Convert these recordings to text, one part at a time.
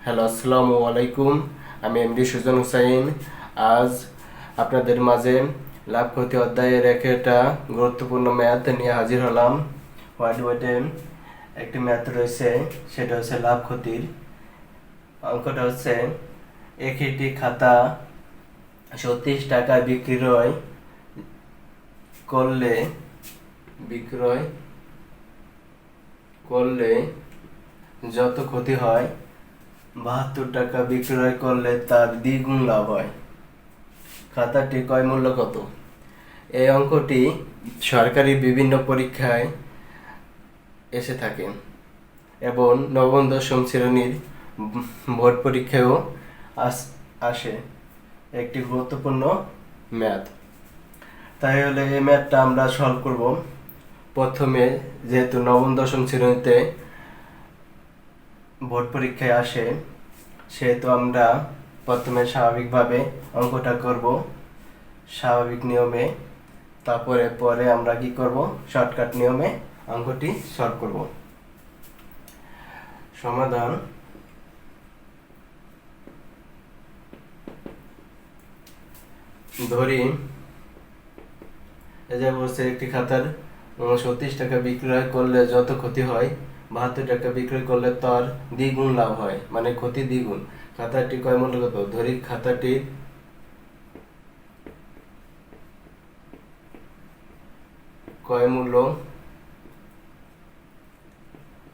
Hello, আসসালামু আলাইকুম। আমি এমডি সুজন হুসাইন। আজ আপনাদের মাঝে লাভ ক্ষতি অধ্যায়ের একটা গুরুত্বপূর্ণ ম্যাথ নিয়ে হাজির হলাম। হোয়াইট বোর্ডে একটি ম্যাথ রয়েছে, সেটা হচ্ছে লাভ ক্ষতির। অঙ্কটা হচ্ছে একটি খাতা ৩৬ টাকা করলে বিক্রয় করলে যত ক্ষতি হয়, ৭২ টাকা বিক্রয় করলে তার দ্বিগুণ লাভ হয়। খাতাটি ক্রয় মূল্য কত? এই অঙ্কটি সরকারি বিভিন্ন পরীক্ষায় এসে থাকে এবং নবম দশম শ্রেণীর বোর্ড পরীক্ষায়ও আসে। একটি গুরুত্বপূর্ণ ম্যাথ। তাই হলে এই ম্যাথটা আমরা সলভ করব। প্রথমে যেহেতু নবম দশম শ্রেণীতে বোর্ড পরীক্ষায় আসে, সেহেতু আমরা প্রথমে স্বাভাবিকভাবে অঙ্কটা করব, স্বাভাবিক নিয়মে। পরে আমরা কি করব, শর্টকাট নিয়মে অঙ্কটি সলভ করব। সমাধান: ধরি এই যে বলছে একটি খাতার ৩৬ টাকা বিক্রয় করলে যত ক্ষতি হয়, ৭২ টাকা বিক্রয় করলে তার দ্বিগুণ লাভ হয়, মানে ক্ষতি দ্বিগুণ। খাতাটি ক্রয় মূল্য কত? ধরি খাতাটির ক্রয় মূল্য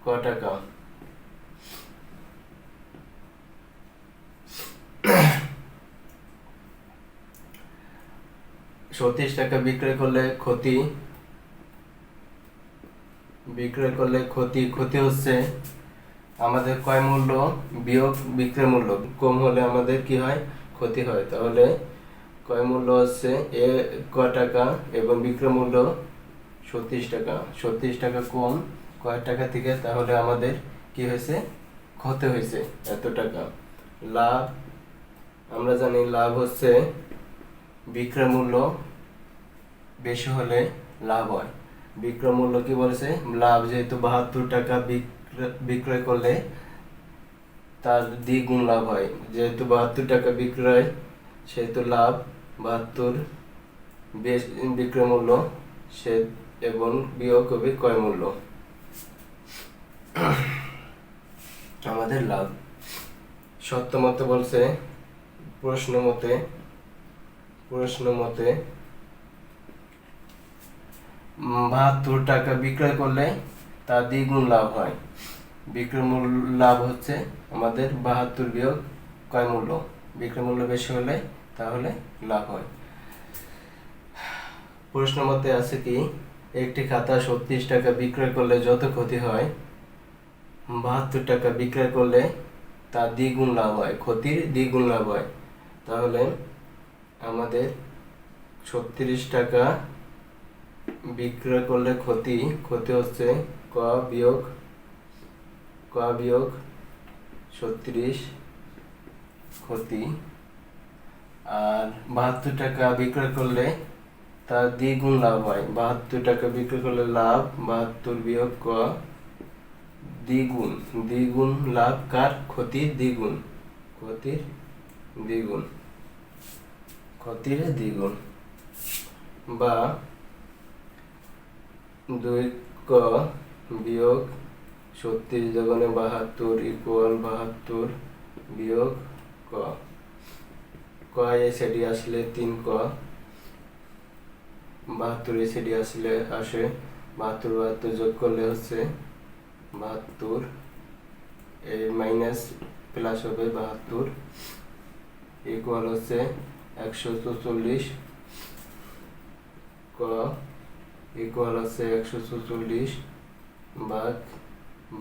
ক টাকা। ৩৬ টাকা বিক্রয় করলে ক্ষতি হচ্ছে আমাদের ক্রয় মূল্য বিয়োগ বিক্রয় মূল্য। কম হলে আমাদের কি হয়? ক্ষতি হয়। তাহলে ক্রয় মূল্য হচ্ছে ক টাকা এবং বিক্রয় মূল্য ৩৬ টাকা। ৩৬ টাকা কম কয় টাকা থেকে? তাহলে আমাদের কি হয়েছে? ক্ষতি হয়েছে এত টাকা। লাভ, আমরা জানি লাভ হচ্ছে বিক্রয় মূল্য বেশি হলে লাভ হয়। বিক্রয় মূল্য কি বলেছে? লাভ যেহেতু ৭২ টাকা বিক্রয় করলে তার দ্বিগুণ লাভ হয়। যেহেতু ৭২ টাকা বিক্রয়, সেহেতু লাভ ৭২ বিক্রয় মূল্য সে এবং বিয়োগ হবে ক্রয় মূল্য। আমাদের লাভ সত্য মতে বলছে, প্রশ্ন মতে ৭২ টাকা বিক্রয় করলে তার দ্বিগুণ লাভ হয়। বিক্রয় মূল্য লাভ হচ্ছে আমাদের ৭২ বিয়োগ ক্রয় মূল্য। বিক্রয় মূল্য বেশি হলে তাহলে লাভ হয়। প্রশ্ন মতে আছে কি, একটি খাতা ৩৬ টাকা বিক্রয় করলে যত ক্ষতি হয়, ৭২ টাকা বিক্রয় করলে তার দ্বিগুণ লাভ হয়, ক্ষতির দ্বিগুণ লাভ হয়। তাহলে আমাদের ৩৬ টাকা বিক্রয় করলে ক্ষতি হচ্ছে ক বিয়োগ ৩৬ ক্ষতি। আর ৭২ টাকা বিক্রয় করলে তার দ্বিগুণ লাভ হয়। ৭২ টাকা বিক্রয় করলে লাভ ৭২ বিয়োগ ক দ্বিগুণ লাভ। কার? ক্ষতির দ্বিগুণ। বা 2 ক বিয়োগ ৩৬ × ৭২ ইকুয়াল ৭২ বিয়োগ ক। ক এসিডি আসলে 3 ক, ৭২ এসিডি আসলে আসে ৭২ যোগ করলে হচ্ছে ৭২, এই মাইনাস প্লাস হবে ৭২ ইকুয়াল হচ্ছে ১৪৪। ক ইকুয়াল হচ্ছে ১৪৪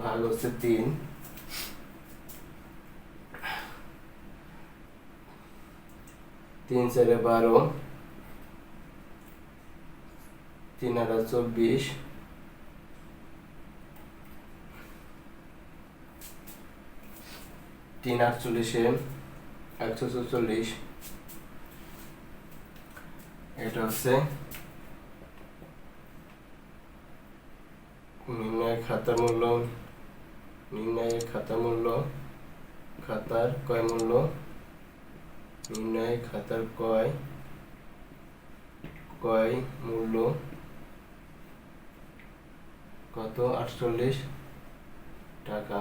ভাগ হচ্ছে 3। 3 × ৪ = ১২, ৩ × ৮ = ২৪, ৩ × ৪৮ = ১৪৪। এটা হচ্ছে নির্ণয়ের খাতা মূল্য। খাতার ক্রয় মূল্য নির্ণয়। খাতার ক্রয় মূল্য কত? 48 টাকা।